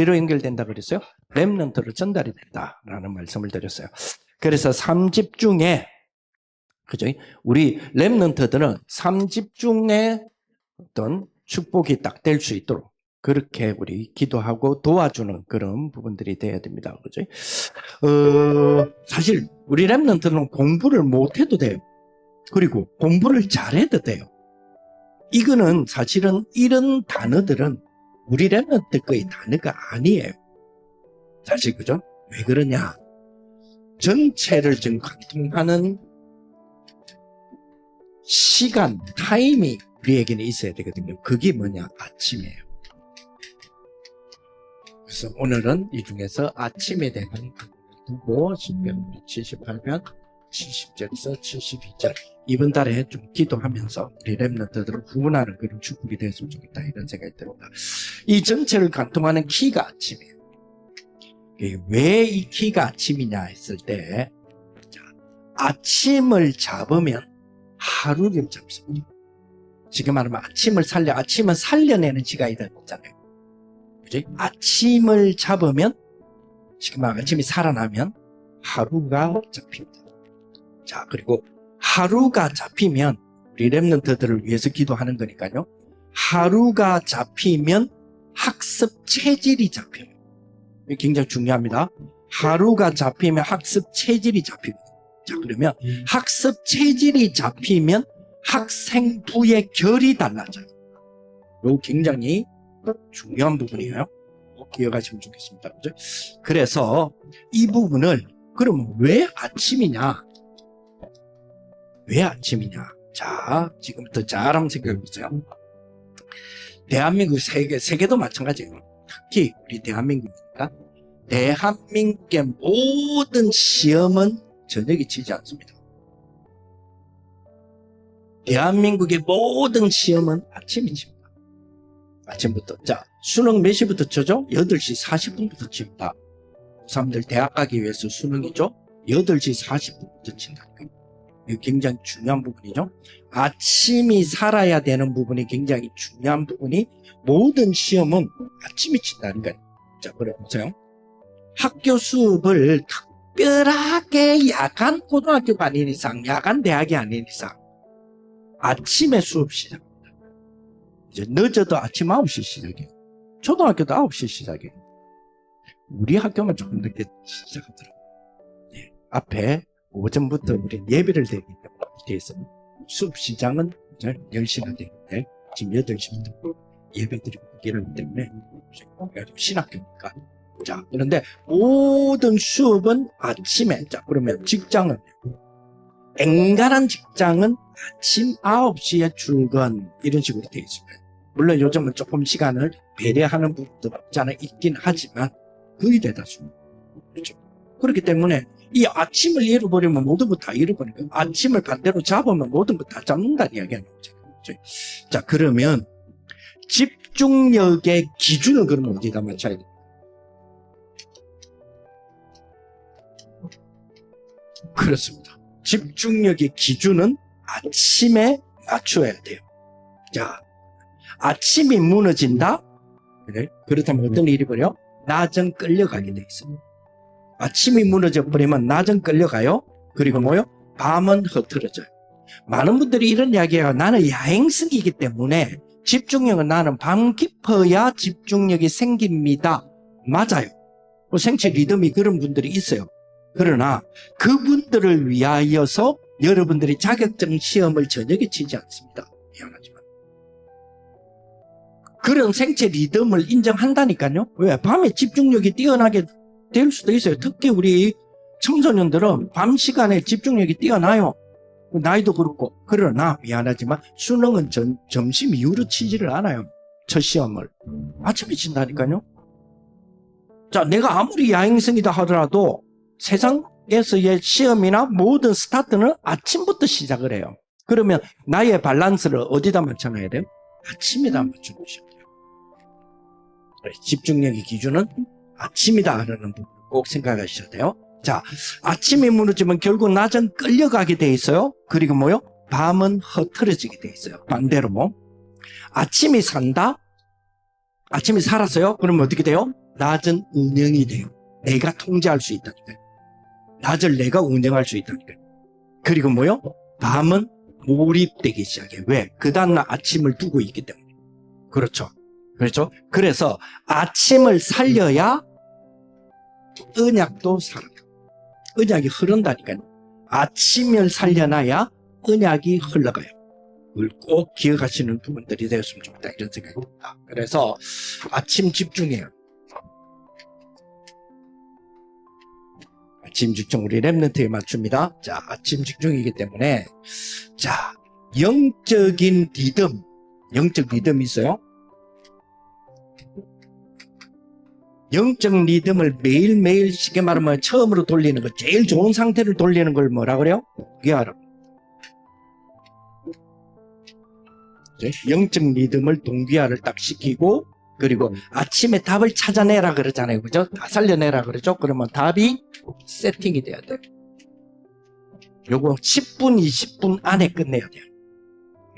어디로 연결된다 그랬어요? 렘넌트로 전달이 된다라는 말씀을 드렸어요. 그래서 3집 중에, 그죠? 우리 렘넌트들은 3집 중에 어떤 축복이 딱 될 수 있도록 그렇게 우리 기도하고 도와주는 그런 부분들이 돼야 됩니다. 그죠? 사실 우리 렘넌트는 공부를 못해도 돼요. 그리고 공부를 잘해도 돼요. 이거는 사실은 이런 단어들은 우리 렘넌트 거의 단어가 아니에요. 사실 그죠? 왜 그러냐? 전체를 지금 관통하는 시간, 타임이 우리에게는 있어야 되거든요. 그게 뭐냐? 아침이에요. 그래서 오늘은 이 중에서 아침에 대한 두고 10편, 78편, 70절에서 72절 이번 달에 좀 기도하면서 우리 렘넌트들을 구원하는 그런 축복이 되었으면 좋겠다 이런 생각이 듭니다. 이 전체를 관통하는 키가 아침이에요. 왜 이 키가 아침이냐 했을 때 아침을 잡으면 하루를 잡습니다. 지금 말하면 아침은 살려내는 시간이 되잖아요. 그죠? 아침을 잡으면 지금 아침이 살아나면 하루가 잡힙니다. 자, 그리고 하루가 잡히면 우리 렘넌트들을 위해서 기도하는 거니까요. 하루가 잡히면 학습 체질이 잡혀요. 이게 굉장히 중요합니다. 하루가 잡히면 학습 체질이 잡힙니다. 자, 그러면 학습 체질이 잡히면 학생부의 결이 달라져요. 이거 굉장히 중요한 부분이에요. 꼭 기억하시면 좋겠습니다. 그죠? 그래서 이 부분을 그러면 왜 아침이냐? 왜 아침이냐? 자, 지금부터 잘 한번 생각해 보세요. 대한민국 세계도 마찬가지예요. 특히 우리 대한민국이니까 대한민국의 모든 시험은 저녁에 치지 않습니다. 대한민국의 모든 시험은 아침에 칩니다. 아침부터. 자, 수능 몇 시부터 쳐죠? 8시 40분부터 칩니다. 고3들 대학 가기 위해서 수능이죠? 8시 40분부터 친다니까요. 이거 굉장히 중요한 부분이죠. 아침이 살아야 되는 부분이 굉장히 중요한 부분이 모든 시험은 아침에 친다니까요. 자, 그래 보세요. 학교 수업을 특별하게 야간 고등학교가 아닌 이상, 야간 대학이 아닌 이상 아침에 수업 시작합니다. 이제 늦어도 아침 9시 시작해요. 초등학교도 9시 시작해요. 우리 학교만 조금 늦게 시작하더라고요. 네. 앞에 오전부터 우리 예배를 드리기 때문에 뒤에서 수업 시작은 10시나 되는데 지금 8시부터 예배 드리고 이러기 때문에 신학교니까. 자, 그런데 모든 수업은 아침에. 자, 그러면 직장은 엔간한 직장은 아침 9시에 출근 이런 식으로 되어 있습니다. 물론 요즘은 조금 시간을 배려하는 부분도 없지 않아 있긴 하지만 거의 대다수입니다. 그렇죠? 그렇기 때문에 이 아침을 잃어버리면 모든 거 다 잃어버리니까 아침을 반대로 잡으면 모든 거 다 잡는다는 이야기가 나오죠. 그렇죠? 자, 그러면 집중력의 기준은 그러면 어디다 맞춰야 돼요? 그렇습니다. 집중력의 기준은 아침에 맞춰야 돼요. 자, 아침이 무너진다? 그래? 그렇다면 어떤 일이 벌여? 낮은 끌려가게 돼 있습니다. 아침이 무너져 버리면 낮은 끌려가요. 그리고 뭐요? 밤은 흐트러져요. 많은 분들이 이런 이야기해요. 나는 야행성이기 때문에 집중력은 나는 밤 깊어야 집중력이 생깁니다. 맞아요. 생체 리듬이 그런 분들이 있어요. 그러나 그분들을 위하여서 여러분들이 자격증 시험을 저녁에 치지 않습니다. 미안하지만. 그런 생체 리듬을 인정한다니까요. 왜? 밤에 집중력이 뛰어나게 될 수도 있어요. 특히 우리 청소년들은 밤 시간에 집중력이 뛰어나요. 나이도 그렇고. 그러나 미안하지만 수능은 점심 이후로 치지를 않아요. 첫 시험을. 아침에 친다니까요. 자, 내가 아무리 야행성이다 하더라도 세상에서의 시험이나 모든 스타트는 아침부터 시작을 해요. 그러면 나의 밸런스를 어디다 맞춰놔야 돼요? 아침에다 맞춰놓으셔야 돼요. 집중력의 기준은 아침이다 하는 부분 꼭 생각하셔야 돼요. 자, 아침이 무너지면 결국 낮은 끌려가게 돼 있어요. 그리고 뭐요? 밤은 흐트러지게 돼 있어요. 반대로 아침이 산다? 아침이 살았어요? 그러면 어떻게 돼요? 낮은 운영이 돼요. 내가 통제할 수 있다니까요. 낮을 내가 운영할 수 있다니까요. 그리고 뭐요? 밤은 몰입되기 시작해요. 왜? 그 다음날 아침을 두고 있기 때문에. 그렇죠. 그렇죠. 그래서 아침을 살려야 언약도 살아요. 언약이 흐른다니까요. 아침을 살려놔야 언약이 흘러가요. 그걸 꼭 기억하시는 부분들이 되었으면 좋겠다, 이런 생각이 듭니다. 그래서 아침 집중해요. 아침 집중, 우리 랩런트에 맞춥니다. 자, 아침 집중이기 때문에, 자, 영적인 리듬, 영적 리듬이 있어요. 영적 리듬을 매일매일 쉽게 말하면 처음으로 돌리는 거, 제일 좋은 상태를 돌리는 걸 뭐라 그래요? 동기화라. 영적 리듬을 동기화를 딱 시키고, 그리고 아침에 답을 찾아내라 그러잖아요. 그죠? 다 살려내라 그러죠? 그러면 답이 세팅이 돼야 돼요. 요거 10분, 20분 안에 끝내야 돼요.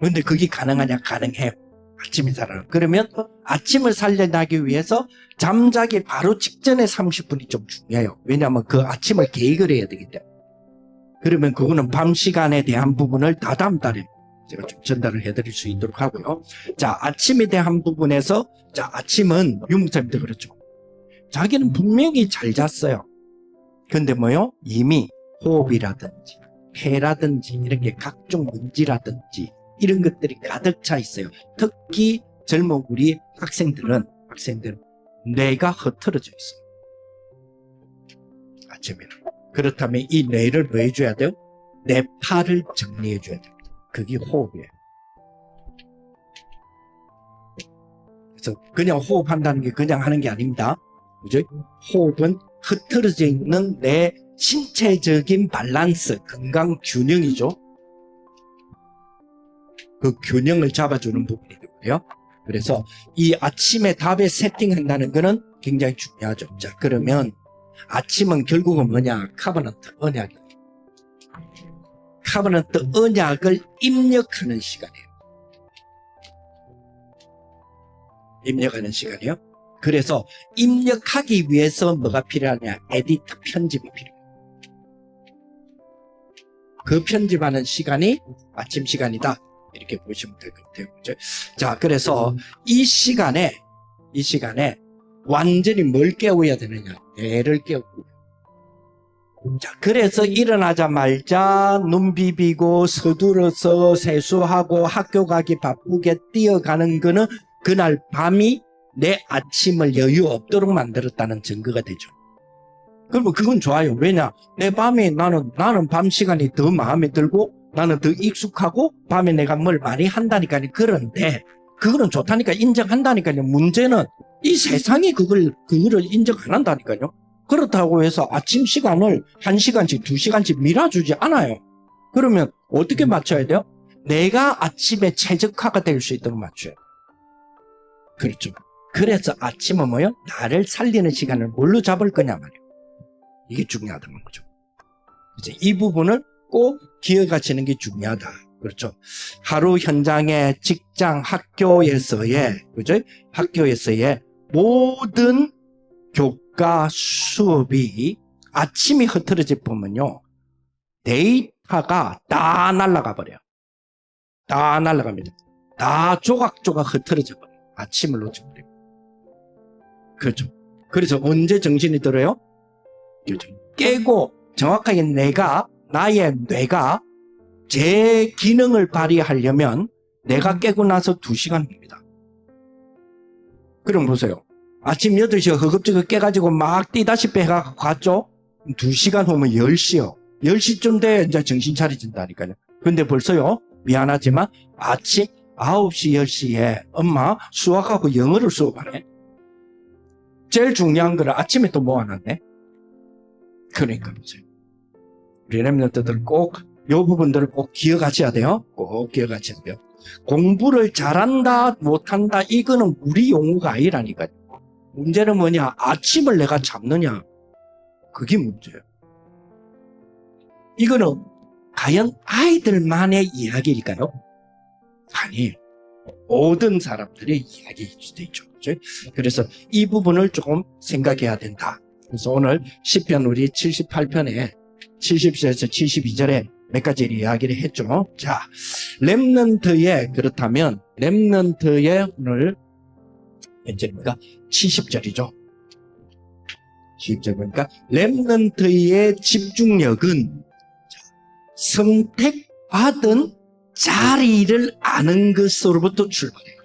근데 그게 가능하냐? 가능해요. 아침에 살아라. 그러면 아침을 살려나기 위해서 잠자기 바로 직전에 30분이 좀 중요해요. 왜냐하면 그 아침을 계획을 해야 되기 때문에. 그러면 그거는 밤 시간에 대한 부분을 다 다음 달에 제가 좀 전달을 해드릴 수 있도록 하고요. 자, 아침에 대한 부분에서, 자, 아침은 유목사님도 그렇죠. 자기는 분명히 잘 잤어요. 근데 뭐요? 이미 호흡이라든지 폐라든지 이런 게 각종 문제라든지 이런 것들이 가득 차 있어요. 특히 젊은 우리 학생들은 뇌가 흐트러져 있어요. 아침에는. 그렇다면 이 뇌를 뭐 해줘야 돼요? 뇌파를 정리해줘야 돼요. 그게 호흡이에요. 그래서 그냥 호흡한다는 게 그냥 하는 게 아닙니다. 그죠? 호흡은 흐트러져 있는 내 신체적인 밸런스, 건강 균형이죠. 그 균형을 잡아주는 부분이 되고요. 그래서 이 아침에 답에 세팅한다는 거는 굉장히 중요하죠. 자, 그러면 아침은 결국은 뭐냐? 카버넌트, 언약이에요. 카버넌트 언약을 입력하는 시간이에요. 입력하는 시간이요. 그래서 입력하기 위해서 뭐가 필요하냐? 에디트, 편집이 필요해요. 그 편집하는 시간이 아침 시간이다. 이렇게 보시면 될 것 같아요. 그렇죠? 자, 그래서 이 시간에 완전히 뭘 깨워야 되느냐? 뇌를 깨우고. 자, 그래서 일어나자마자 눈 비비고 서둘러서 세수하고 학교 가기 바쁘게 뛰어가는 거는 그날 밤이 내 아침을 여유 없도록 만들었다는 증거가 되죠. 그러면 그건 좋아요. 왜냐? 내 밤에 나는 밤 시간이 더 마음에 들고 나는 더 익숙하고 밤에 내가 뭘 많이 한다니까요. 그런데 그거는 좋다니까 인정한다니까요. 문제는 이 세상이 그거를 인정 안 한다니까요. 그렇다고 해서 아침 시간을 1시간씩 2시간씩 밀어주지 않아요. 그러면 어떻게 맞춰야 돼요? 내가 아침에 최적화가 될 수 있도록 맞춰요. 그렇죠. 그래서 아침은 뭐요? 나를 살리는 시간을 뭘로 잡을 거냐 말이에요. 이게 중요하다는 거죠. 이제 이 부분을 꼭 기억하시는 게 중요하다. 그렇죠. 하루 현장에 직장, 학교에서의, 그죠? 학교에서의 모든 교과 수업이 아침이 흐트러져 보면요. 데이터가 다 날아가 버려요. 다 날아갑니다. 다 조각조각 흐트러져 버려요. 아침을 놓쳐버려요. 그렇죠. 그래서 언제 정신이 들어요? 그렇죠. 깨고 정확하게 나의 뇌가 제 기능을 발휘하려면 내가 깨고 나서 2시간 됩니다. 그럼 보세요. 아침 8시에 허겁지겁 깨가지고 막 뛰다시피 해가 갔죠? 2시간 후면 10시요. 10시쯤 돼 이제 정신 차려진다니까요. 근데 벌써요, 미안하지만 아침 9시, 10시에 엄마 수학하고 영어를 수업하네. 제일 중요한 거를 아침에 또 모아놨네. 그러니까 보세요. 우리 랩런트들 꼭 이 부분들을 꼭 기억하셔야 돼요. 꼭 기억하셔야 돼요. 공부를 잘한다 못한다 이거는 우리 용어가 아니라니까요. 문제는 뭐냐? 아침을 내가 잡느냐? 그게 문제예요. 이거는 과연 아이들만의 이야기일까요? 아니에요. 모든 사람들의 이야기일 수도 있죠. 그렇죠? 그래서 이 부분을 조금 생각해야 된다. 그래서 오늘 시편 우리 78편에 70절에서 72절에 몇 가지를 이야기를 했죠. 자, 렘넌트의 그렇다면 렘넌트의 오늘 몇 절입니까? 70절이죠. 70절 보니까 렘넌트의 집중력은 선택받은 자리를 아는 것으로부터 출발해요.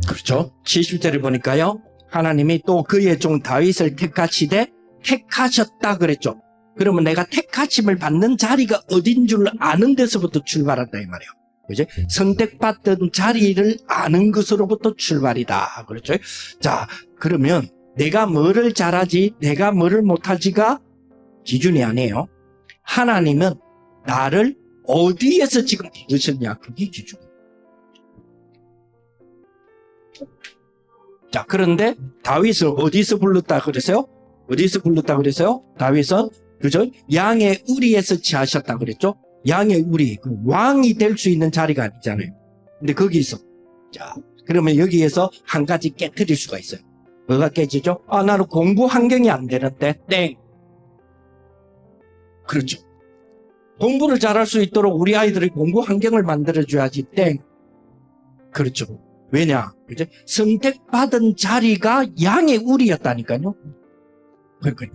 그렇죠? 70절을 보니까요. 하나님이 또 그의 종 다윗을 택하시되 택하셨다 그랬죠. 그러면 내가 택하심을 받는 자리가 어딘 줄 아는 데서부터 출발한다 이 말이에요. 그죠? 선택받던 자리를 아는 것으로부터 출발이다. 그렇죠? 자, 그러면 내가 뭐를 잘하지, 내가 뭐를 못하지가 기준이 아니에요. 하나님은 나를 어디에서 지금 부르셨냐, 그게 기준이에요. 자, 그런데 다윗을 어디서 불렀다 그랬어요? 어디서 불렀다 그랬어요? 다윗은 그죠? 양의 우리에서 취하셨다 그랬죠? 양의 우리, 그 왕이 될 수 있는 자리가 아니잖아요. 근데 거기서 자, 그러면 여기에서 한 가지 깨트릴 수가 있어요. 뭐가 깨지죠? 아, 나는 공부 환경이 안 되는데 땡. 그렇죠. 공부를 잘할 수 있도록 우리 아이들이 공부 환경을 만들어줘야지 땡. 그렇죠. 왜냐? 그죠? 선택받은 자리가 양의 우리였다니까요. 그러니까요.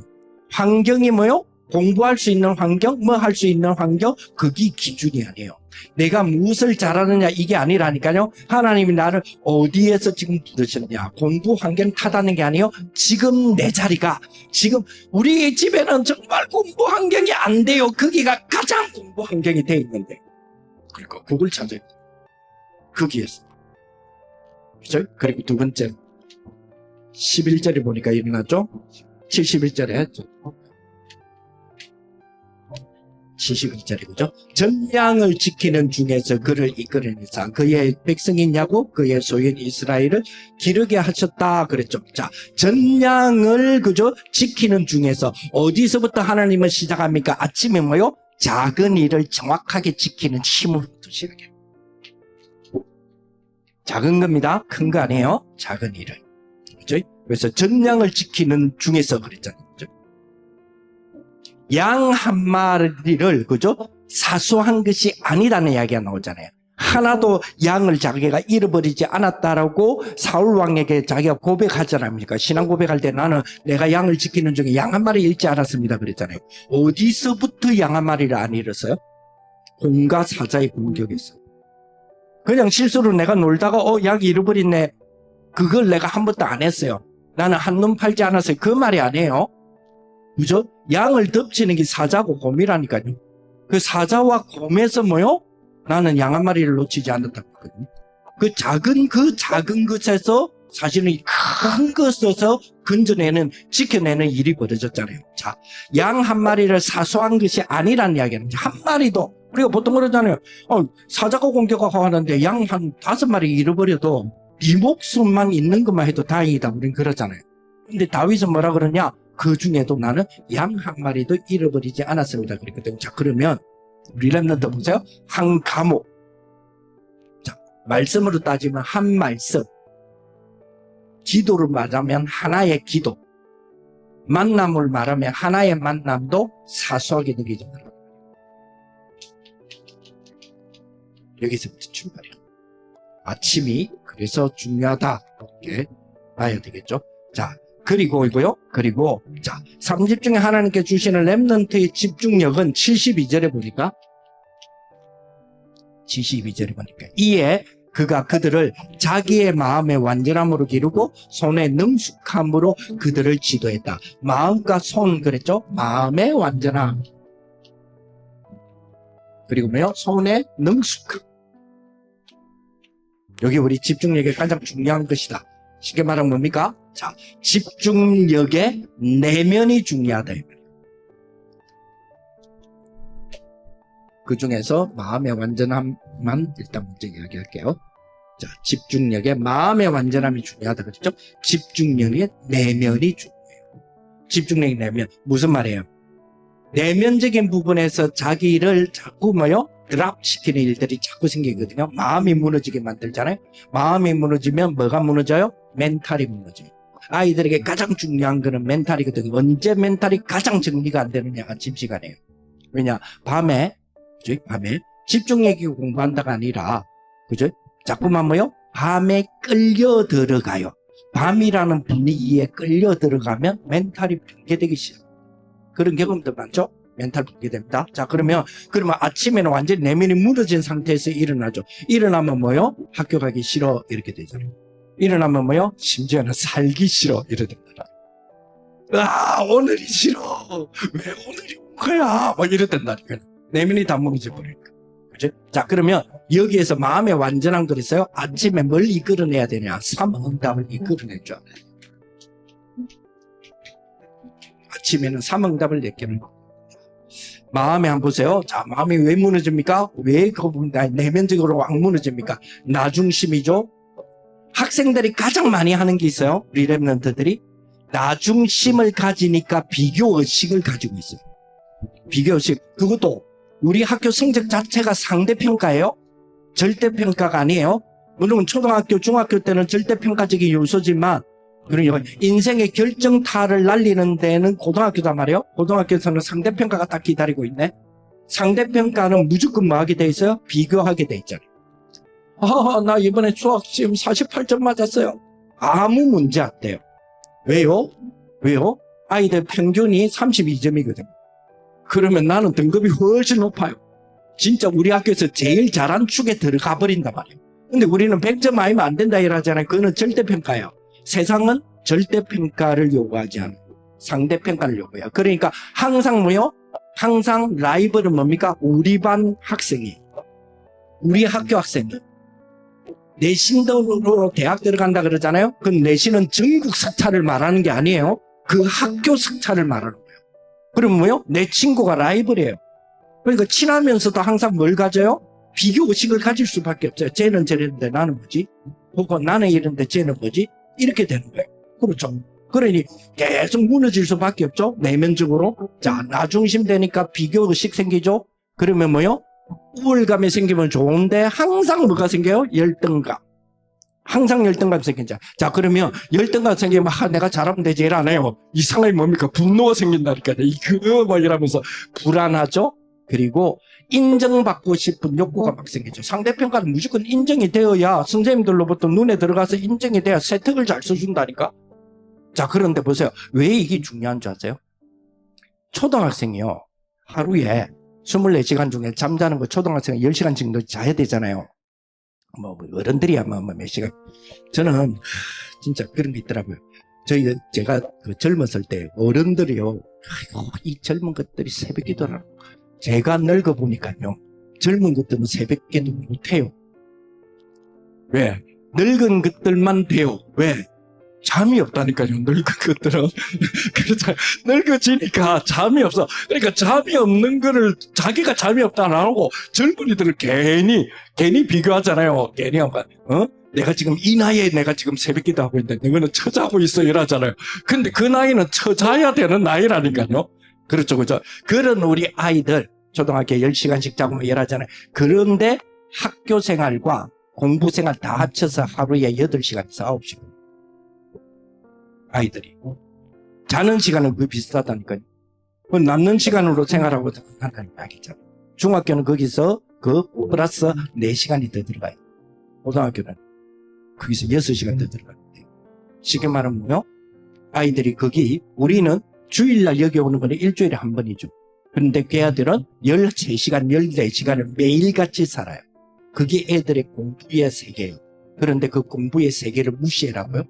환경이 뭐요? 공부할 수 있는 환경, 뭐 할 수 있는 환경, 그게 기준이 아니에요. 내가 무엇을 잘하느냐 이게 아니라니까요. 하나님이 나를 어디에서 지금 부르셨냐. 공부 환경 탓하는 게 아니에요. 지금 내 자리가, 지금 우리 집에는 정말 공부 환경이 안 돼요. 거기가 가장 공부 환경이 돼 있는데. 그러니까 그걸 찾아야 돼요. 거기에서. 그죠? 그리고 두 번째 11절에 보니까 일어나죠. 71절에 71절에 그죠? 전량을 지키는 중에서 그를 이끌어내사 그의 백성이냐고 그의 소유인 이스라엘을 기르게 하셨다 그랬죠. 자, 전량을 그죠? 지키는 중에서 어디서부터 하나님은 시작합니까? 아침에 뭐요? 작은 일을 정확하게 지키는 힘으로부터 시작해요. 작은 겁니다. 큰 거 아니에요. 작은 일을. 그죠? 그래서 전량을 지키는 중에서 그랬잖아요. 그죠? 양 한 마리를, 그죠? 사소한 것이 아니라는 이야기가 나오잖아요. 하나도 양을 자기가 잃어버리지 않았다라고 사울왕에게 자기가 고백하지 않습니까? 신앙 고백할 때 나는 내가 양을 지키는 중에 양 한 마리 잃지 않았습니다. 그랬잖아요. 어디서부터 양 한 마리를 안 잃었어요? 공과 사자의 공격에서. 그냥 실수로 내가 놀다가 양 잃어버렸네. 그걸 내가 한 번도 안 했어요. 나는 한눈 팔지 않았어요. 그 말이 아니에요. 그죠? 양을 덮치는 게 사자고 곰이라니까요. 그 사자와 곰에서 뭐요? 나는 양 한 마리를 놓치지 않았다고 했거든요. 그 작은 것에서 사실은 큰 것에서 건져내는, 지켜내는 일이 벌어졌잖아요. 자, 양 한 마리를 사소한 것이 아니라는 이야기는 한 마리도, 우리가 보통 그러잖아요. 사자가 공격하고 하는데 양 한 5마리 잃어버려도 네 목숨만 있는 것만 해도 다행이다. 우린 그러잖아요. 근데 다윗은 뭐라 그러냐? 그 중에도 나는 양 한 마리도 잃어버리지 않았습니다. 그랬거든요. 자, 그러면 우리 렘넌트 보세요. 한 과목. 자, 말씀으로 따지면 한 말씀. 기도를 말하면 하나의 기도. 만남을 말하면 하나의 만남도 사소하게 느끼지 말아요. 여기서부터 출발해요. 아침이 그래서 중요하다. 이렇게 봐야 되겠죠. 자, 그리고이고요. 그리고 자, 3집 중에 하나님께 주시는 렘넌트의 집중력은 72절에 보니까 이에 그가 그들을 자기의 마음의 완전함으로 기르고 손의 능숙함으로 그들을 지도했다. 마음과 손 그랬죠? 마음의 완전함. 그리고 뭐요? 손의 능숙함. 여기 우리 집중력의 가장 중요한 것이다. 쉽게 말하면 뭡니까? 자, 집중력의 내면이 중요하다. 그 중에서 마음의 완전함만 일단 먼저 이야기할게요. 자, 집중력의 마음의 완전함이 중요하다. 그렇죠? 집중력의 내면이 중요해요. 집중력의 내면. 무슨 말이에요? 내면적인 부분에서 자기를 자꾸 뭐요? 드랍 시키는 일들이 자꾸 생기거든요. 마음이 무너지게 만들잖아요. 마음이 무너지면 뭐가 무너져요? 멘탈이 무너져요. 아이들에게 가장 중요한 거는 멘탈이거든요. 언제 멘탈이 가장 정리가 안 되느냐? 아침 시간에요. 왜냐? 밤에, 그죠? 밤에 집중력이 공부한다가 아니라, 그죠? 자꾸만 뭐요? 밤에 끌려 들어가요. 밤이라는 분위기에 끌려 들어가면 멘탈이 붕괴되기 시작해요. 그런 경험도 많죠? 멘탈 붕괴됩니다. 자, 그러면 아침에는 완전히 내면이 무너진 상태에서 일어나죠. 일어나면 뭐요? 학교 가기 싫어. 이렇게 되잖아요. 일어나면 뭐요? 심지어는 살기 싫어. 이렇게 됩니다. 아, 오늘이 싫어. 왜 오늘이 온 거야? 막 이래 된다니까. 내면이 다 무너져 버리니까. 그죠? 자, 그러면 여기에서 마음의 완전한 걸 있어요. 아침에 뭘 이끌어내야 되냐? 삼응답을 이끌어내죠. 아침에는 삼응답을 내게는 마음에 한번 보세요. 자, 마음이 왜 무너집니까? 왜 내면적으로 왕 무너집니까? 나중심이죠. 학생들이 가장 많이 하는 게 있어요. 우리 랩런트들이 나중심을 가지니까 비교의식을 가지고 있어요. 비교의식. 그것도 우리 학교 성적 자체가 상대평가예요. 절대평가가 아니에요. 물론 초등학교, 중학교 때는 절대평가적인 요소지만 그러니까 인생의 결정타를 날리는 데는 고등학교다 말이에요. 고등학교에서는 상대평가가 딱 기다리고 있네. 상대평가는 무조건 뭐 하게 돼 있어요? 비교하게 돼 있잖아요. 아, 나 이번에 수학 시험 48점 맞았어요. 아무 문제 없대요. 왜요? 왜요? 아이들 평균이 32점이거든. 그러면 나는 등급이 훨씬 높아요. 진짜 우리 학교에서 제일 잘한 축에 들어가 버린단 말이에요. 근데 우리는 100점 아니면 안 된다 이러잖아요. 그거는 절대평가예요. 세상은 절대평가를 요구하지 않아요. 상대평가를 요구해요. 그러니까 항상 뭐요? 항상 라이벌은 뭡니까? 우리 반 학생이에요. 우리 학교 학생이에요. 내신으로 대학 들어간다 그러잖아요. 그 내신은 전국 석차를 말하는 게 아니에요. 그 학교 석차를 말하는 거예요. 그럼 뭐요? 내 친구가 라이벌이에요. 그러니까 친하면서도 항상 뭘 가져요? 비교의식을 가질 수밖에 없어요. 쟤는 저랬는데 나는 뭐지? 혹은 나는 이랬는데 쟤는 뭐지? 이렇게 되는 거예요. 그렇죠. 그러니 계속 무너질 수밖에 없죠. 내면적으로. 자, 나중심 되니까 비교의식 생기죠. 그러면 뭐요? 우울감이 생기면 좋은데 항상 뭐가 생겨요? 열등감. 항상 열등감 생긴다. 자, 그러면 열등감 생기면 내가 잘하면 되지 이러네요. 이상하게 뭡니까? 분노가 생긴다니까요. 이거 뭐 이러면서 불안하죠. 그리고 인정받고 싶은 욕구가 막 생기죠. 상대평가는 무조건 인정이 되어야 선생님들로부터 눈에 들어가서 인정이 돼야 세특을 잘 써준다니까. 자, 그런데 보세요. 왜 이게 중요한 줄 아세요? 초등학생이요. 하루에 24시간 중에 잠자는 거 초등학생은 10시간 정도 자야 되잖아요. 뭐 어른들이야 뭐 몇 시간. 저는 진짜 그런 게 있더라고요. 제가 그 젊었을 때 어른들이요. 아이고, 이 젊은 것들이 새벽 기도를 하고. 제가 늙어 보니까요. 젊은 것들은 새벽 기도 못해요. 왜? 늙은 것들만 돼요. 왜? 잠이 없다니까요. 늙은 것들은. 그래서 늙어지니까 잠이 없어. 그러니까 잠이 없는 거를 자기가 잠이 없다 안 하고 젊은이들은 괜히 비교하잖아요. 괜히 한번 내가 지금 이 나이에 내가 지금 새벽기도 하고 있는데 너는 처자고 있어 이러잖아요. 근데 그 나이는 처자야 되는 나이라니까요. 그렇죠, 그렇죠. 그런 우리 아이들 초등학교 10시간씩 자고 뭐 이러잖아요. 그런데 학교 생활과 공부 생활 다 합쳐서 하루에 8시간에서 9시간. 아이들이 자는 시간은 그 비슷하다니까요. 남는 시간으로 생활하고 한다는 이야기죠. 중학교는 거기서 그 플러스 4시간이 더 들어가요. 고등학교는 거기서 6시간 더 들어가는데 쉽게 말하면 뭐요? 아이들이 거기 우리는 주일날 여기 오는 거는 일주일에 한 번이죠. 그런데 걔들은 13시간, 14시간을 매일같이 살아요. 그게 애들의 공부의 세계예요. 그런데 그 공부의 세계를 무시해라고요?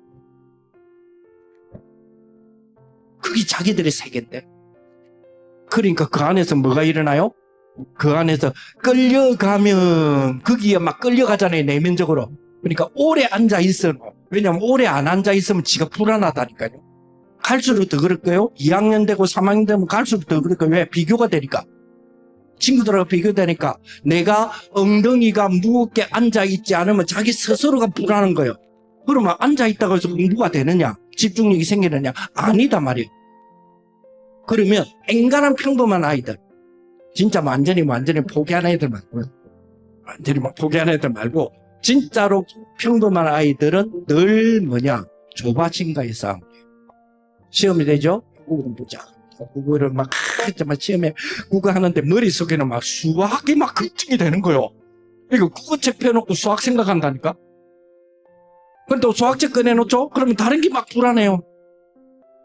그게 자기들의 세계인데. 그러니까 그 안에서 뭐가 일어나요? 그 안에서 끌려가면 거기에 막 끌려가잖아요. 내면적으로. 그러니까 오래 앉아있어. 왜냐면 오래 안 앉아있으면 지가 불안하다니까요. 갈수록 더 그럴 거예요. 2학년 되고 3학년 되면 갈수록 더 그럴 거예요. 왜? 비교가 되니까. 친구들하고 비교되니까 내가 엉덩이가 무겁게 앉아있지 않으면 자기 스스로가 불안한 거예요. 그러면 앉아있다고 해서 공부가 되느냐? 집중력이 생기느냐? 아니다 말이에요. 그러면 앵간한 평범한 아이들, 진짜 완전히 포기하는 애들 말고요. 완전히 막 포기하는 애들 말고 진짜로 평범한 아이들은 늘 뭐냐? 조바심과의 싸움. 시험이 되죠? 국어 보자. 국어를 막 시험에 국어 하는데 머릿속에는 막 수학이 막 걱정이 되는 거예요. 이거 국어책 펴놓고 수학 생각한다니까? 근데 또 수학책 꺼내놓죠? 그러면 다른 게 막 불안해요.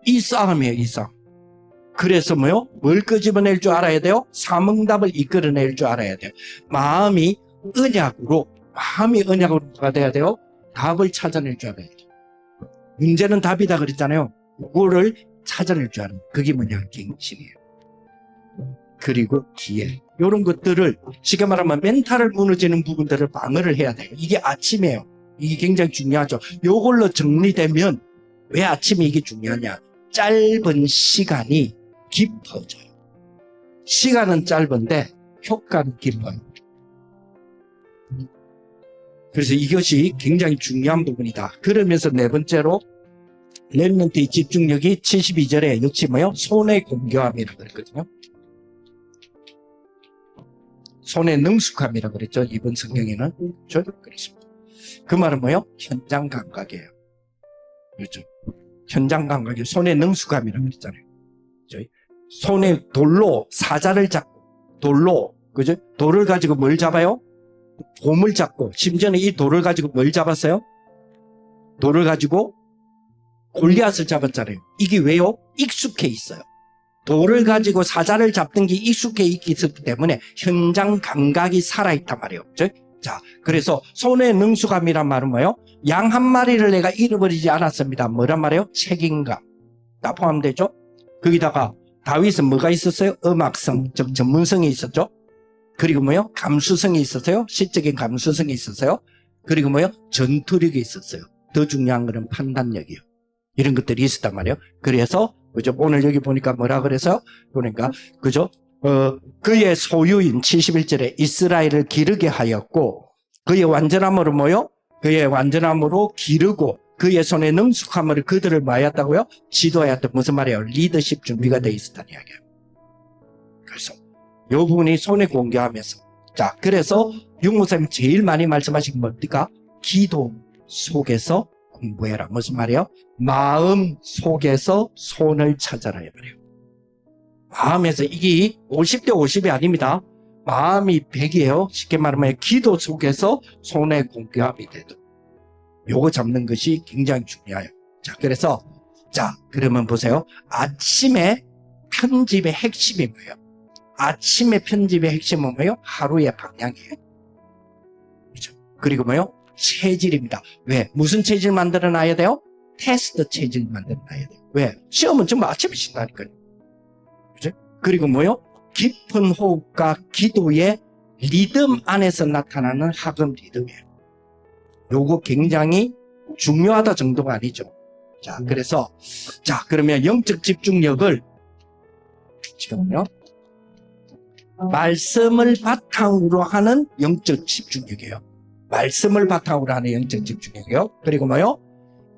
이 싸움이에요, 이 싸움. 그래서 뭐요? 뭘 끄집어낼 줄 알아야 돼요? 삼응답을 이끌어낼 줄 알아야 돼요. 마음이 언약으로 뭐가 돼야 돼요? 답을 찾아낼 줄 알아야 돼요. 문제는 답이다 그랬잖아요. 그거를 찾아낼 줄 아는 그게 뭐냐? 갱신이에요. 그리고 기회. 이런 것들을 쉽게 말하면 멘탈을 무너지는 부분들을 방어를 해야 돼요. 이게 아침이에요. 이게 굉장히 중요하죠. 요걸로 정리되면 왜 아침에 이게 중요하냐? 짧은 시간이 깊어져요. 시간은 짧은데 효과는 깊어요. 그래서 이것이 굉장히 중요한 부분이다. 그러면서 네 번째로 렘넌트의 집중력이 72절에 역시 뭐요? 손의 공교함이라고 그랬거든요. 손의 능숙함이라고 그랬죠. 이번 성경에는. 그렇죠? 그렇습니다. 그 말은 뭐요? 현장 감각이에요. 그렇죠? 현장 감각이 손의 능숙함이라고 그랬잖아요. 그렇죠? 손에 돌로 사자를 잡고 그죠? 돌을 가지고 뭘 잡아요? 곰을 잡고 심지어는 이 돌을 가지고 뭘 잡았어요? 돌을 가지고 골리앗을 잡았잖아요. 이게 왜요? 익숙해 있어요. 돌을 가지고 사자를 잡던 게 익숙해 있기 때문에 현장 감각이 살아있단 말이에요. 그렇죠? 자, 그래서 손의 능숙함이란 말은 뭐예요? 양 한 마리를 내가 잃어버리지 않았습니다. 뭐란 말이에요? 책임감. 다 포함되죠? 거기다가 다윗은 뭐가 있었어요? 음악성, 즉 전문성이 있었죠? 그리고 뭐요? 감수성이 있었어요? 시적인 감수성이 있었어요? 그리고 뭐요? 전투력이 있었어요. 더 중요한 거는 판단력이요. 이런 것들이 있었단 말이에요. 그래서 그죠? 오늘 여기 보니까 뭐라 그래서 보니까 그죠? 그의 소유인 71절에 이스라엘을 기르게 하였고 그의 완전함으로 뭐요? 그의 완전함으로 기르고 그의 손에 능숙함으로 그들을 뭐였다고요? 지도하였다. 무슨 말이에요? 리더십 준비가 되어 있었다는 이야기예요. 그래서 이 부분이 손에 공개하면서 자, 그래서 육목사님 제일 많이 말씀하신 게 뭡니까? 기도 속에서 공부해라. 무슨 말이에요? 마음 속에서 손을 찾아라. 말이에요. 마음에서 이게 50대 50이 아닙니다. 마음이 100이에요. 쉽게 말하면 기도 속에서 손의 공개함이 되도록. 요거 잡는 것이 굉장히 중요해요. 자, 그래서 자, 그러면 보세요. 아침에 편집의 핵심이 뭐예요? 아침에 편집의 핵심은 뭐예요? 하루의 방향이에요. 그렇죠? 그리고 뭐예요? 체질입니다. 왜? 무슨 체질 만들어 놔야 돼요? 테스트 체질 만들어 놔야 돼요. 왜? 시험은 정말 아침에 신다니까요. 그죠? 그리고 뭐요? 깊은 호흡과 기도의 리듬 안에서 나타나는 학음 리듬이에요. 요거 굉장히 중요하다 정도가 아니죠. 자, 그래서 자, 그러면 영적 집중력을 지금요. 말씀을 바탕으로 하는 영적 집중력이에요. 말씀을 바탕으로 하는 영적 집중력이요. 그리고 뭐요?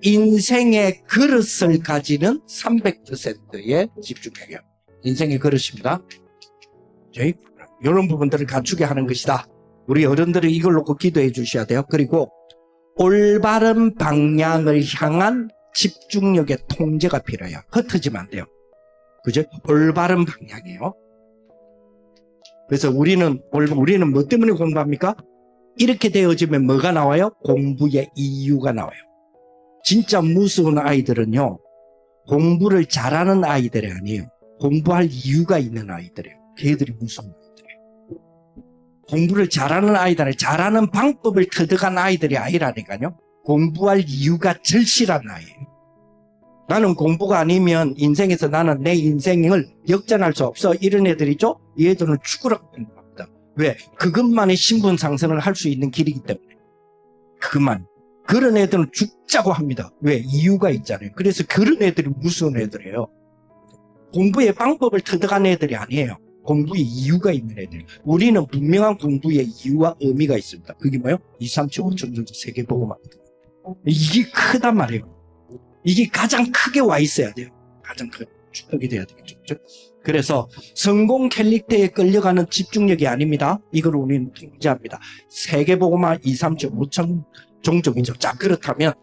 인생의 그릇을 가지는 300%의 집중력이에요. 인생의 그릇입니다. 이런 부분들을 갖추게 하는 것이다. 우리 어른들이 이걸 놓고 기도해 주셔야 돼요. 그리고 올바른 방향을 향한 집중력의 통제가 필요해요. 흩어지면 안 돼요. 그죠? 올바른 방향이에요. 그래서 우리는 뭐 때문에 공부합니까? 이렇게 되어지면 뭐가 나와요? 공부의 이유가 나와요. 진짜 무서운 아이들은요, 공부를 잘하는 아이들이 아니에요. 공부할 이유가 있는 아이들이에요. 걔들이 무서운 아이들이에요. 공부를 잘하는 아이들은 잘하는 방법을 터득한 아이들이 아니라니까요. 공부할 이유가 절실한 아이예요. 나는 공부가 아니면 인생에서 나는 내 인생을 역전할 수 없어. 이런 애들이죠. 이 애들은 죽으라고 공부합니다. 왜? 그것만이 신분 상승을 할 수 있는 길이기 때문에. 그것만. 그런 애들은 죽자고 합니다. 왜? 이유가 있잖아요. 그래서 그런 애들이 무서운 애들이에요. 공부의 방법을 터득한 애들이 아니에요. 공부의 이유가 있는 애들. 우리는 분명한 공부의 이유와 의미가 있습니다. 그게 뭐예요? 2, 3, 7, 5천 정도 세계보고만. 이게 크단 말이에요. 이게 가장 크게 와 있어야 돼요. 가장 크게. 축복이 돼야 되겠죠. 그렇죠? 그래서 성공 캘릭터에 끌려가는 집중력이 아닙니다. 이걸 우리는 통제합니다. 세계보고만 2, 3, 5천 종족이죠. 자, 그렇다면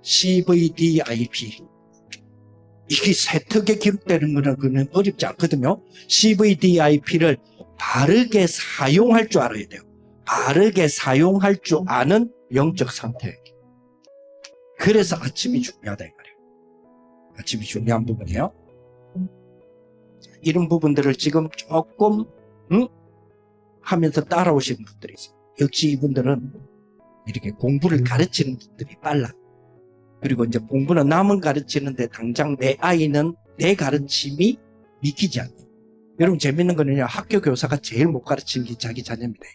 CVDIP 이게 세특에 기록되는 거는 어렵지 않거든요. CVDIP를 바르게 사용할 줄 알아야 돼요. 바르게 사용할 줄 아는 영적 상태. 그래서 아침이 중요하다 이 말이에요. 아침이 중요한 부분이에요. 이런 부분들을 지금 조금 하면서 따라오시는 분들이 있어요. 역시 이분들은 이렇게 공부를 가르치는 분들이 빨라. 그리고 이제 공부는 남은 가르치는데 당장 내 아이는 내 가르침이 믿기지 않는. 여러분 재밌는 거는요. 학교 교사가 제일 못 가르치는 게 자기 자녀입니다.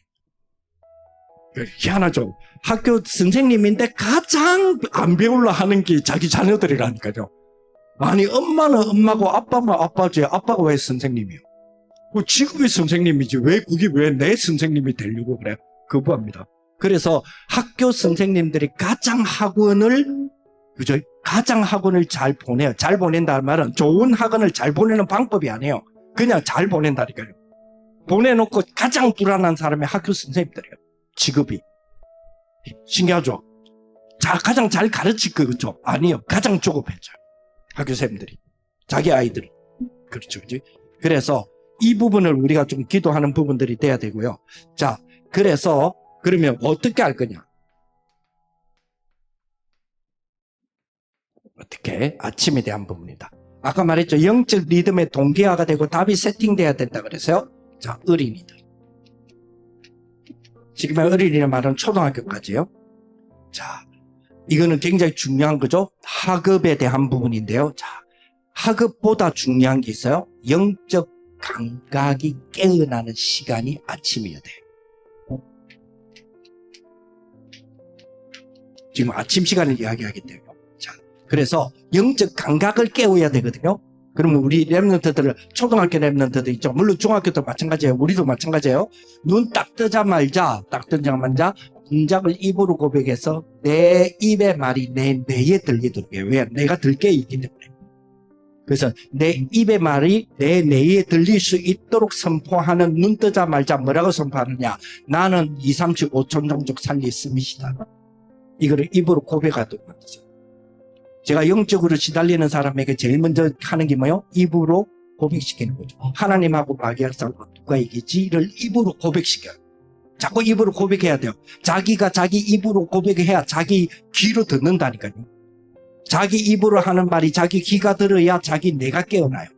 희한하죠. 학교 선생님인데 가장 안 배우려 하는 게 자기 자녀들이라니까요. 아니 엄마는 엄마고 아빠는 아빠지. 아빠가 왜 선생님이요? 지금의 선생님이지. 그게 왜 내 선생님이 되려고 그래? 거부합니다. 그래서 학교 선생님들이 가장 학원을 잘 보내요. 잘 보낸다는 말은 좋은 학원을 잘 보내는 방법이 아니에요. 그냥 잘 보낸다니까요. 보내놓고 가장 불안한 사람이 학교 선생님들이에요. 직업이. 신기하죠? 가장 잘 가르칠 거죠? 아니요. 가장 조급해져요. 학교 선생님들이. 자기 아이들이. 그렇죠. 그래서 이 부분을 우리가 좀 기도하는 부분들이 돼야 되고요. 자, 그래서 그러면 어떻게 할 거냐? 어떻게? 아침에 대한 부분이다. 아까 말했죠. 영적 리듬의 동기화가 되고 답이 세팅돼야 된다 그랬어요. 자, 어린이들. 지금의 어린이란 말은 초등학교까지요. 자, 이거는 굉장히 중요한 거죠. 학업에 대한 부분인데요. 자, 학업보다 중요한 게 있어요. 영적 감각이 깨어나는 시간이 아침이어야 돼요. 지금 아침 시간을 이야기하기 때문에. 자, 그래서 영적 감각을 깨워야 되거든요. 그러면 우리 랩런트들을 초등학교 랩런트도 있죠. 물론 중학교도 마찬가지예요. 우리도 마찬가지예요. 눈 딱 뜨자마자 문장을 입으로 고백해서 내 입의 말이 내 뇌에 들리도록 해요. 왜? 내가 들게 있기 때문에. 그래서 내 입의 말이 내 뇌에 들릴 수 있도록 선포하는 눈 뜨자마자 뭐라고 선포하느냐. 나는 2, 3, 7, 5천 종족 살리 스밋이다. 이거를 입으로 고백하도록 만드세요. 제가 영적으로 시달리는 사람에게 제일 먼저 하는 게 뭐예요? 입으로 고백시키는 거죠. 하나님하고 마귀할 싸움은 누가 이기지를 입으로 고백시켜요. 자꾸 입으로 고백해야 돼요. 자기가 자기 입으로 고백해야 자기 귀로 듣는다니까요. 자기 입으로 하는 말이 자기 귀가 들어야 자기 뇌가 깨어나요.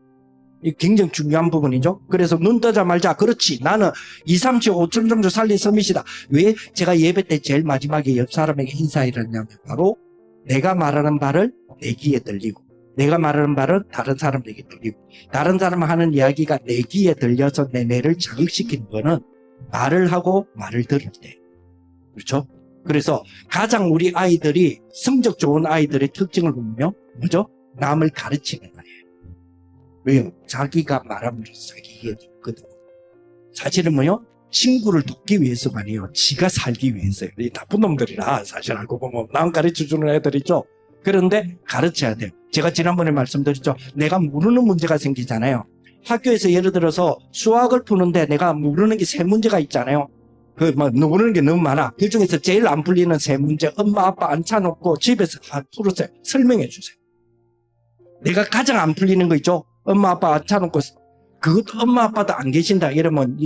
이게 굉장히 중요한 부분이죠. 그래서 눈 뜨자마자 그렇지 나는 2, 3, 7, 5천 정도 살릴 서밋이다. 왜 제가 예배 때 제일 마지막에 옆 사람에게 인사했냐면 바로 내가 말하는 말을 내 귀에 들리고 내가 말하는 말은 다른 사람에게 들리고 다른 사람 하는 이야기가 내 귀에 들려서 내 뇌를 자극시키는 거는 말을 하고 말을 들을 때. 그렇죠? 그래서 가장 우리 아이들이 성적 좋은 아이들의 특징을 보면 뭐죠? 남을 가르치는 거예요. 왜요? 자기가 말하면서 자기가 듣거든. 사실은 뭐요? 친구를 돕기 위해서가 아니에요. 지가 살기 위해서요. 이 나쁜 놈들이라 사실 알고 보면 남 가르쳐주는 애들이죠. 그런데 가르쳐야 돼요. 제가 지난번에 말씀드렸죠. 내가 모르는 문제가 생기잖아요. 학교에서 예를 들어서 수학을 푸는데 내가 모르는 게 3문제가 있잖아요. 모르는 게 너무 많아. 그 중에서 제일 안 풀리는 3문제 엄마 아빠 앉혀놓고 집에서 풀으세요. 설명해 주세요. 내가 가장 안 풀리는 거 있죠. 엄마 아빠 앉혀놓고 그것도 엄마 아빠도 안 계신다 이러면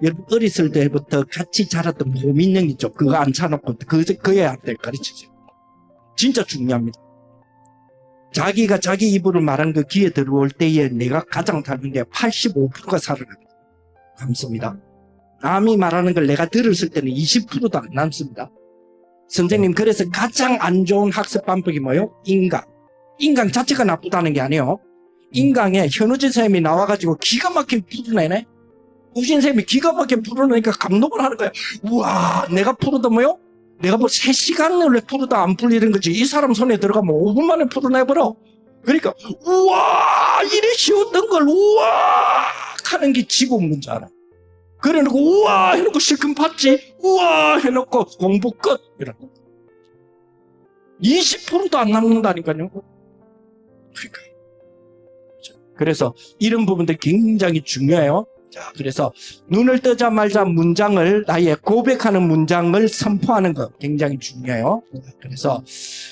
여러분 어렸을 때부터 같이 자랐던 고민형 있죠. 그거 앉혀놓고 그 애한테 가르치세요. 진짜 중요합니다. 자기가 자기 입으로 말한 그 귀에 들어올 때에 내가 가장 닮은 게 85%가 살아납니다. 남습니다. 남이 말하는 걸 내가 들었을 때는 20%도 안 남습니다. 선생님 그래서 가장 안 좋은 학습 방법이 뭐예요? 인강 자체가 나쁘다는 게 아니에요. 인강에 현우진 선생님이 나와가지고 기가 막히게 풀어내네. 우신 선생님이 기가 막히게 풀어내니까 감동을 하는 거예요. 우와 내가 풀어도 뭐요? 내가 3시간을 풀어도 안 풀리는 거지. 이 사람 손에 들어가면 5분 만에 풀어내버려. 그러니까 우와 이래 쉬웠던 걸 우와 하는 게 지금 문제 알아. 그래놓고 우와 해놓고 실컷 봤지. 우와 해놓고 공부 끝. 이런 20%도 안 남는다니까요. 그러니까 그래서 이런 부분들 굉장히 중요해요. 자, 그래서 눈을 뜨자마자 문장을, 나의 고백하는 문장을 선포하는 것 굉장히 중요해요. 그래서,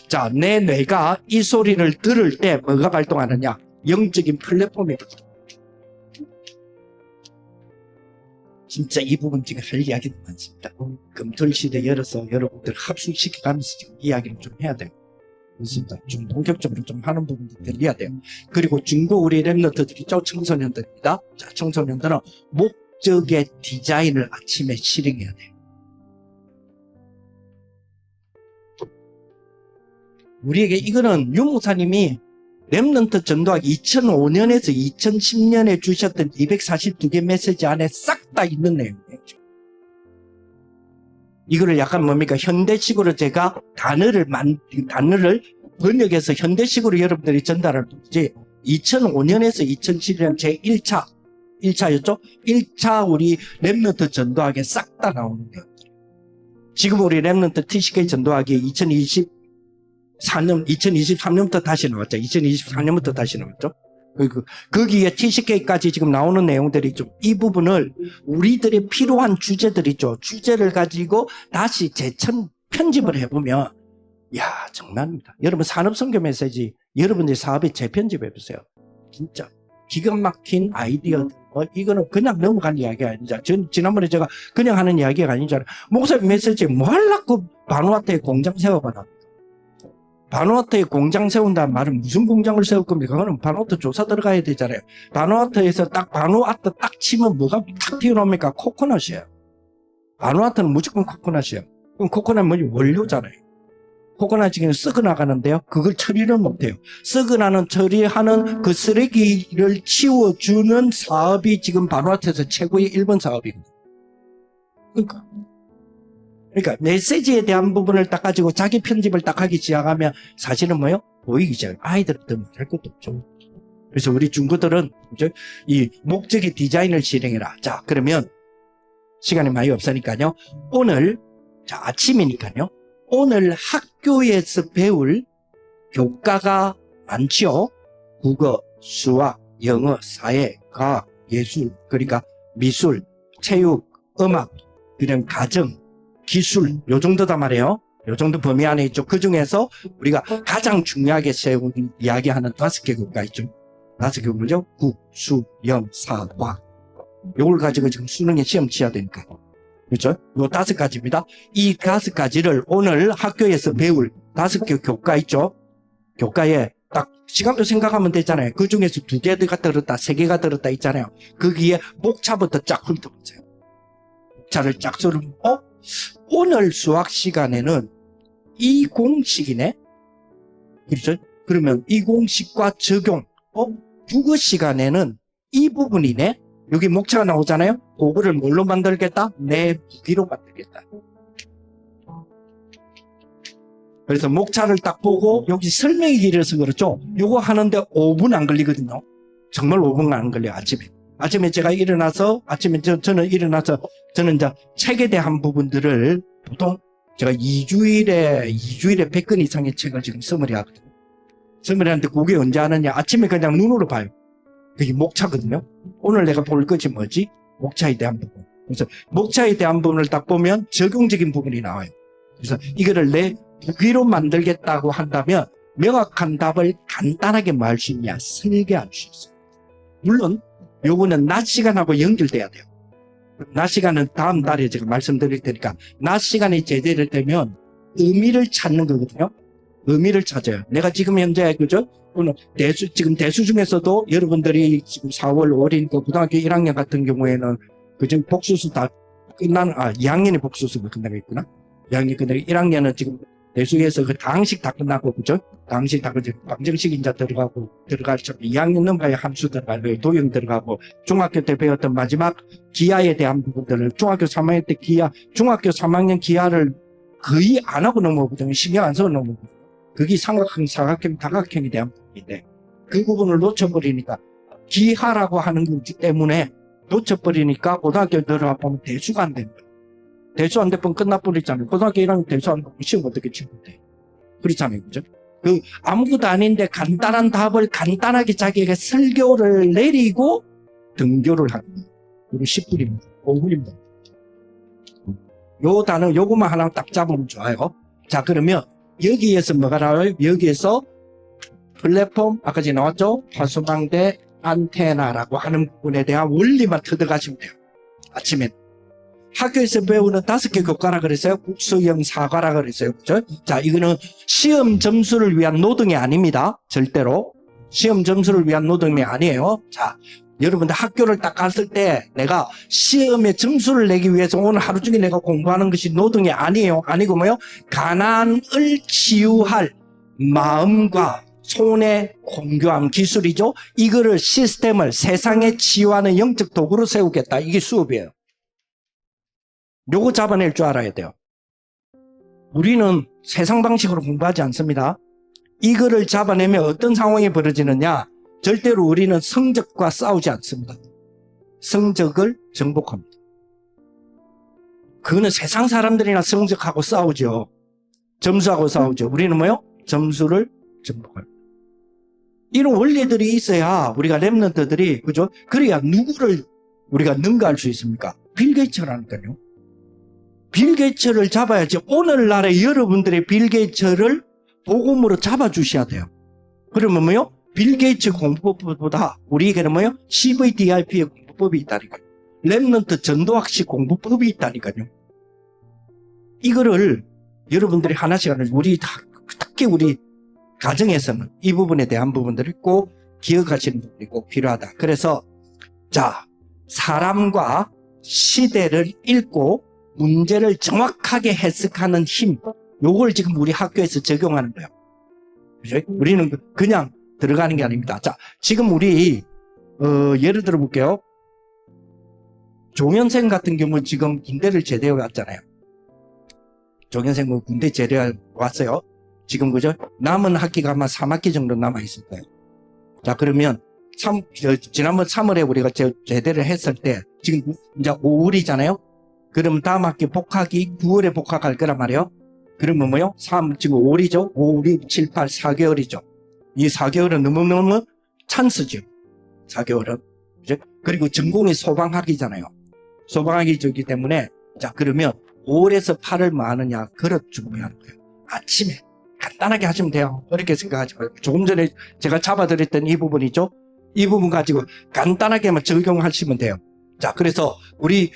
자, 내 뇌가 이 소리를 들을 때 뭐가 발동하느냐? 영적인 플랫폼이 발동. 진짜 이 부분 지금 할 이야기도 많습니다. 금토일시대 열어서 여러분들 합숙시켜가면서 지금 이야기를 좀 해야 돼요. 그렇습니다. 좀 본격적으로 좀 하는 부분도 들려야 돼요. 그리고 중고 우리 랩런트들이죠. 청소년들입니다. 자, 청소년들은 목적의 디자인을 아침에 실행해야 돼요. 우리에게 이거는 유목사님이 랩런트 전도하기 2005년에서 2010년에 주셨던 242개 메시지 안에 싹 다 있는 내용이에요. 이거를 약간 뭡니까? 현대식으로 제가 단어를 번역해서 현대식으로 여러분들이 전달할 뿐이지 2005년에서 2007년 제 1차였죠? 1차 우리 랩런트 전도하기 싹 다 나오는 내용. 지금 우리 랩런트 TCK 전도하기 2023년부터 다시 나왔죠. 2024년부터 다시 나왔죠. 거기에 TCK까지 지금 나오는 내용들이 좀 이 부분을 우리들의 필요한 주제들이죠. 주제를 가지고 다시 편집을 해보면 야 정말입니다. 여러분 산업선교 메시지 여러분들 사업에 재편집해보세요. 진짜 기가 막힌 아이디어. 이거는 그냥 넘어간 이야기가 아니잖아요. 지난번에 제가 그냥 하는 이야기가 아니잖아요. 목사님 메시지 뭐 하려고 바누아투에 공장 세워봐라. 바누아투에 공장 세운다는 말은 무슨 공장을 세울 겁니까? 그거는 바누아투 조사 들어가야 되잖아요. 바누아투에서 딱 바누아투 딱 치면 뭐가 탁 튀어나옵니까? 코코넛이에요. 바누아투는 무조건 코코넛이에요. 그럼 코코넛 뭐지? 원료잖아요. 코코넛이 지금 썩어나가는데요. 그걸 처리를 못해요. 썩어나는 처리하는 그 쓰레기를 치워주는 사업이 지금 바누아투에서 최고의 1번 사업이거든요. 그러니까 메시지에 대한 부분을 딱 가지고 자기 편집을 딱 하기 시작하면 사실은 뭐예요? 보이기 시작해요. 아이들은 할 것도 없죠. 그래서 우리 중고들은 이 목적의 디자인을 실행해라. 자, 그러면 시간이 많이 없으니까요. 오늘 자 아침이니까요. 오늘 학교에서 배울 교과가 많죠. 국어, 수학, 영어, 사회, 과학, 예술, 그러니까 미술, 체육, 음악, 그다음 가정, 기술, 요 정도다 말이에요. 요 정도 범위 안에 있죠. 그 중에서 우리가 가장 중요하게 세운 이야기하는 5개 교과 있죠. 5개 뭐죠? 국, 수, 영, 사, 과. 요걸 가지고 지금 수능에 시험 치야 되니까. 그렇죠? 요 5가지입니다. 이 5가지를 오늘 학교에서 배울 5개 교과 있죠? 교과에 딱 시간도 생각하면 되잖아요. 그 중에서 2개가 들었다, 3개가 들었다 있잖아요. 거기에 목차부터 쫙 훑어보세요. 목차를 쫙 훑어보고 오늘 수학 시간에는 이 공식이네? 그렇죠? 그러면 이 공식과 적용, 국어 시간에는 이 부분이네? 여기 목차가 나오잖아요? 그거를 뭘로 만들겠다? 내 무기로 만들겠다. 그래서 목차를 딱 보고 여기 설명이 길어서 그렇죠? 요거 하는데 5분 안 걸리거든요. 정말 5분 안 걸려요, 아침에. 아침에 제가 일어나서, 저는 이제 책에 대한 부분들을 보통 제가 2주일에 100권 이상의 책을 지금 서머리 하거든요. 서머리 하는데 그게 언제 하느냐? 아침에 그냥 눈으로 봐요. 그게 목차거든요. 오늘 내가 볼 것이 뭐지? 목차에 대한 부분. 그래서 목차에 대한 부분을 딱 보면 적용적인 부분이 나와요. 그래서 이거를 내 무기로 만들겠다고 한다면 명확한 답을 간단하게 뭐 할 수 있냐? 설계할 수 있어요. 물론 요거는 낮 시간하고 연결돼야 돼요. 낮 시간은 다음 달에 제가 말씀드릴 테니까 낮 시간이 제대로 되면 의미를 찾는 거거든요. 의미를 찾아요. 내가 지금 현재 그죠? 오늘 지금 대수 중에서도 여러분들이 지금 4월 5일이니까 고등학교 1학년 같은 경우에는 그중 복수수 다 끝난 2학년이 복수수가 끝나겠구나. 2학년이 끝나고 1학년은 지금 대수에서 그 당식 다 끝나고 그죠? 당식 다 그죠? 방정식 인자 들어갈 좀 2학년 넘어가야 함수 들어가고 도형 들어가고 중학교 때 배웠던 마지막 기하에 대한 부분들을 중학교 3학년 때 중학교 3학년 기하를 거의 안 하고 넘어오거든요. 신경 안 써서 넘어오거든요. 그게 삼각형, 사각형, 다각형에 대한 부분인데 그 부분을 놓쳐버리니까 기하라고 하는 거기 때문에 놓쳐버리니까 고등학교 들어가 보면 대수가 안 되는 거예요. 대수 안 되면 끝나버리잖아요. 고등학교 1학년 대수 안 되면 시험 어떻게 치면 돼? 그렇잖아요. 그죠? 아무것도 아닌데 간단한 답을 간단하게 자기에게 설교를 내리고 등교를 하는 거예요. 이거 10분입니다. 5분입니다. 요 단어, 요것만 하나 딱 잡으면 좋아요. 자, 그러면 여기에서 뭐가 나와요? 여기에서 플랫폼, 아까 전에 나왔죠? 파수망대, 안테나라고 하는 부분에 대한 원리만 터득하시면 돼요. 아침에. 학교에서 배우는 5개 교과라 그랬어요. 국수형 사과라 그랬어요. 그죠? 자, 이거는 시험 점수를 위한 노동이 아닙니다. 절대로. 시험 점수를 위한 노동이 아니에요. 자, 여러분들 학교를 딱 갔을 때 내가 시험에 점수를 내기 위해서 오늘 하루 종일 내가 공부하는 것이 노동이 아니에요. 아니고 뭐요? 가난을 치유할 마음과 손의 공교함 기술이죠. 이거를 시스템을 세상에 치유하는 영적 도구로 세우겠다. 이게 수업이에요. 요거 잡아낼 줄 알아야 돼요. 우리는 세상 방식으로 공부하지 않습니다. 이거를 잡아내면 어떤 상황이 벌어지느냐? 절대로 우리는 성적과 싸우지 않습니다. 성적을 정복합니다. 그거는 세상 사람들이나 성적하고 싸우죠. 점수하고 싸우죠. 우리는 뭐요? 점수를 정복합니다. 이런 원리들이 있어야 우리가 랩런트들이, 그죠? 그래야 누구를 우리가 능가할 수 있습니까? 빌 게이츠라니까요. 빌 게이츠를 잡아야지. 오늘날에 여러분들의 빌 게이츠를 복음으로 잡아주셔야 돼요. 그러면 뭐요? 빌 게이츠 공부법보다 우리에게는 뭐요? CVDIP의 공부법이 있다니까요. 랩런트 전도학식 공부법이 있다니까요. 이거를 여러분들이 하나씩 하는, 우리 특히 우리 가정에서는 이 부분에 대한 부분들을 꼭 기억하시는 부분이 꼭 필요하다. 그래서 자, 사람과 시대를 읽고 문제를 정확하게 해석하는 힘, 요걸 지금 우리 학교에서 적용하는 거예요. 그죠? 우리는 그냥 들어가는 게 아닙니다. 자, 지금 우리 예를 들어 볼게요. 종현생 같은 경우는 지금 군대를 제대해 왔잖아요. 종현생 군대 제대해 왔어요. 지금 그죠? 남은 학기가 아마 3학기 정도 남아 있을 거예요. 자, 그러면 지난번 3월에 우리가 제대를 했을 때 지금 이제 5월이잖아요. 그럼 다음 학기 복학이 9월에 복학할 거란 말이에요. 그러면 뭐요? 지금 5월이죠? 5, 6, 7, 8, 4개월이죠. 이 4개월은 너무너무 찬스죠. 4개월은. 그죠? 그리고 전공이 소방학이잖아요. 소방학이기 때문에, 자, 그러면 5월에서 8월 뭐 하느냐? 그릇 준비하는 거예요. 아침에. 간단하게 하시면 돼요. 그렇게 생각하지 말고. 조금 전에 제가 잡아드렸던 이 부분이죠. 이 부분 가지고 간단하게만 적용하시면 돼요. 자, 그래서 우리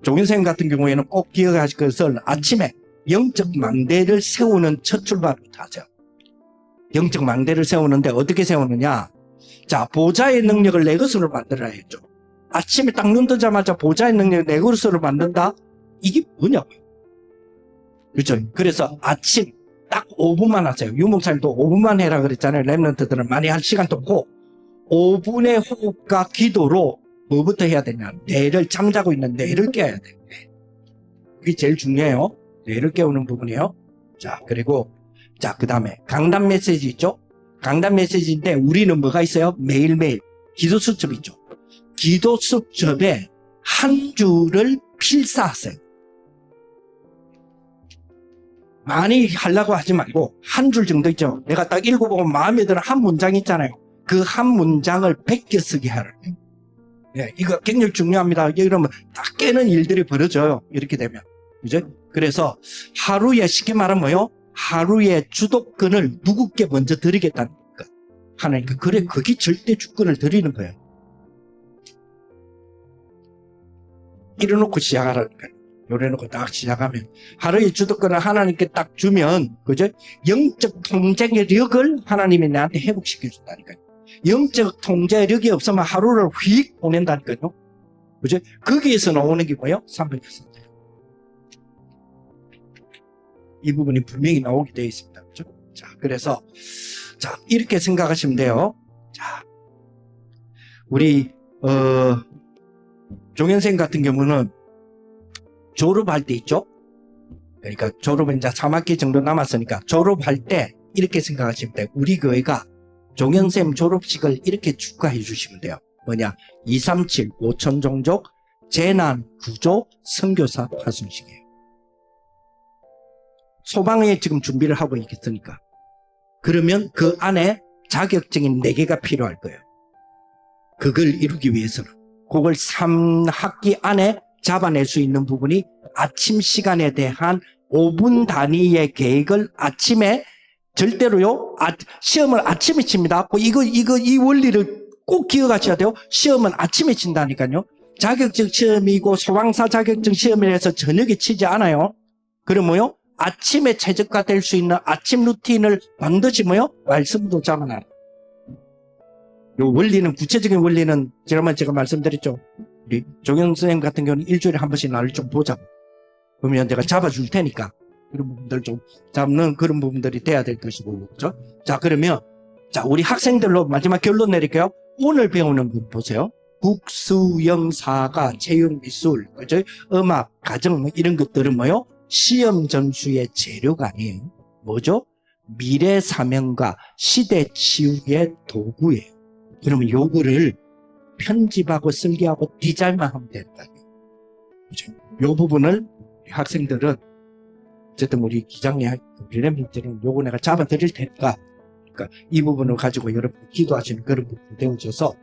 종현생 같은 경우에는 꼭 기억하실 것은 아침에 영적 망대를 세우는 첫 출발부터 하죠. 영적 망대를 세우는데 어떻게 세우느냐? 자, 보좌의 능력을 내 것으로 만들어야죠. 아침에 딱 눈 뜨자마자 보좌의 능력을 내 것으로 만든다? 이게 뭐냐고요? 그렇죠? 그래서 아침 딱 5분만 하세요. 유목사님도 5분만 해라 그랬잖아요. 랩런트들은 많이 할 시간도 없고 5분의 호흡과 기도로 뭐부터 해야 되냐? 뇌를, 잠자고 있는 뇌를 깨워야 돼요. 그게 제일 중요해요. 뇌를 깨우는 부분이에요. 자, 그리고 자, 그 다음에 강단 메시지 있죠? 강단 메시지인데 우리는 뭐가 있어요? 매일매일 기도 수첩 있죠? 기도 수첩에 한 줄을 필사하세요. 많이 하려고 하지 말고 한 줄 정도 있죠? 내가 딱 읽어보고 마음에 드는 한 문장 있잖아요. 그 한 문장을 베껴 쓰게 하라는 거예요. 네, 이거 굉장히 중요합니다. 이러면 딱 깨는 일들이 벌어져요. 이렇게 되면. 그죠? 그래서 하루에 쉽게 말하면 뭐요? 하루에 주도권을 누구께 먼저 드리겠다는 것. 하나님께. 그래, 그게 절대 주권을 드리는 거예요. 이래놓고 시작하라는 거예요. 요래놓고 딱 시작하면 하루의 주도권을 하나님께 딱 주면, 그죠? 영적 통제력을 하나님이 나한테 회복시켜준다니까요. 영적 통제력이 없으면 하루를 휙 보낸다니까요. 그죠? 거기에서 나오는 게 뭐예요? 300%. 이 부분이 분명히 나오게 되어 있습니다. 그죠? 자, 그래서, 자, 이렇게 생각하시면 돼요. 자, 우리, 종현생 같은 경우는 졸업할 때 있죠? 그러니까 졸업은 이제 3학기 정도 남았으니까 졸업할 때 이렇게 생각하시면 돼요. 우리 교회가 종현쌤 졸업식을 이렇게 축하해 주시면 돼요. 뭐냐? 237 5천 종족 재난 구조 선교사 파송식이에요. 소방에 지금 준비를 하고 있겠으니까 그러면 그 안에 자격증이 4개가 필요할 거예요. 그걸 이루기 위해서는. 그걸 3학기 안에 잡아낼 수 있는 부분이 아침 시간에 대한 5분 단위의 계획을 아침에 절대로요, 시험을 아침에 칩니다. 이 원리를 꼭 기억하셔야 돼요. 시험은 아침에 친다니까요. 자격증 시험이고 소방사 자격증 시험이라서 저녁에 치지 않아요. 그러면요, 아침에 최적화될 수 있는 아침 루틴을 반드시 말씀도 잡아놔요. 요 원리는, 구체적인 원리는 지난번에 제가 말씀드렸죠. 우리 조경 선생님 같은 경우는 일주일에 한 번씩 나를 좀 보자. 그러면 내가 잡아줄 테니까 그런 부분들 좀 잡는 그런 부분들이 돼야 될 것이고, 그렇죠? 자, 그러면 우리 학생들로 마지막 결론 내릴게요. 오늘 배우는 분 보세요. 국수, 영사가, 체육, 미술, 그죠? 음악, 가정 이런 것들은 시험 점수의 재료가 아니에요. 뭐죠? 미래 사명과 시대 치유의 도구예요. 그러면 요거를 편집하고 설계하고 디자인만 하면 된다. 그죠? 요 부분을 학생들은 어쨌든 우리 기장님, 우리 랩들은 요거 내가 잡아드릴 테니까, 그러니까 이 부분을 가지고 여러분 기도하시는 그런 부분을 배우셔서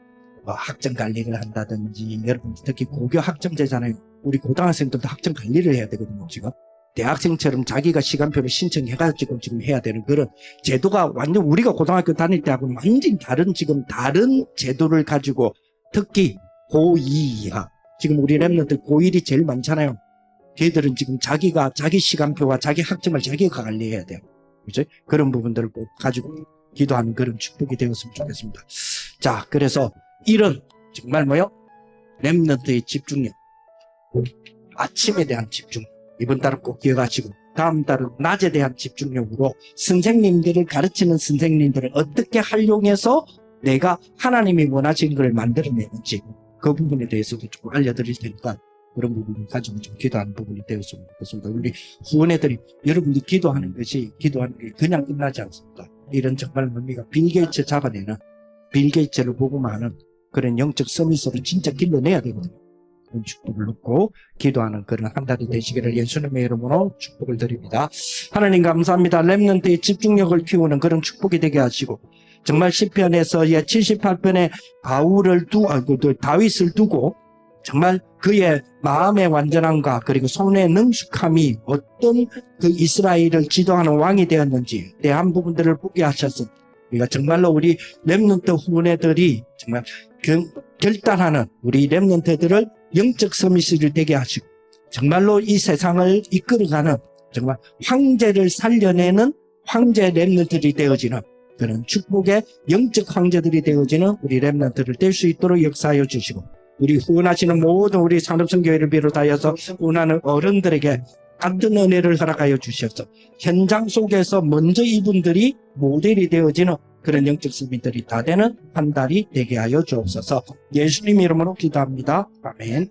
학점 관리를 한다든지, 여러분 특히 고교 학점제잖아요. 우리 고등학생들도 학점 관리를 해야 되거든요. 지금 대학생처럼 자기가 시간표를 신청해가지고 지금 해야 되는 그런 제도가 완전 우리가 고등학교 다닐 때하고는 완전히 다른 제도를 가지고, 특히 고2 이하, 지금 우리 랩런들 고1이 제일 많잖아요. 걔들은 지금 자기 시간표와 자기 학점을 자기가 관리해야 돼요. 그죠? 그런 부분들을 꼭 가지고 기도하는 그런 축복이 되었으면 좋겠습니다. 자, 그래서 이런 정말 랩런트의 집중력, 아침에 대한 집중력, 이번 달은 꼭 기억하시고, 다음 달은 낮에 대한 집중력으로 선생님들을 가르치는 선생님들을 어떻게 활용해서 내가 하나님이 원하시는 걸 만들어내는지 그 부분에 대해서도 조금 알려드릴 테니까 그런 부분을 가지고 좀 기도하는 부분이 되었으면 좋겠습니다. 우리 후원애들이 여러분들이 기도하는 게 그냥 끝나지 않습니다. 이런 정말 의미가 빌 게이츠 잡아내는, 빌 게이츠를 보고만 그런 영적 서밋으로 진짜 길러내야 되거든요. 그런 축복을 놓고 기도하는 그런 한 달이 되시기를 예수님의 이름으로 축복을 드립니다. 하나님 감사합니다. 렘넌트의 집중력을 키우는 그런 축복이 되게 하시고, 정말 시편에서 78편에 다윗을 두고 정말 그의 마음의 완전함과 그리고 손의 능숙함이 어떤 그 이스라엘을 지도하는 왕이 되었는지 대한 부분들을 보게 하셔서 우리가 정말로 우리 렘넌트 후원애들이 정말 결단하는 우리 렘넌트들을 영적 서밋을 되게 하시고, 정말로 이 세상을 이끌어가는 정말 황제를 살려내는 황제 렘넌트들이 되어지는 그런 축복의 영적 황제들이 되어지는 우리 렘넌트를 될 수 있도록 역사하여 주시고, 우리 후원하시는 모든 우리 산업선교회를 비롯하여서 후원하는 어른들에게 같은 은혜를 허락하여 주셔서 현장 속에서 먼저 이분들이 모델이 되어지는 그런 영적 서밋들이 다 되는 한 달이 되게 하여 주옵소서. 예수님 이름으로 기도합니다. 아멘.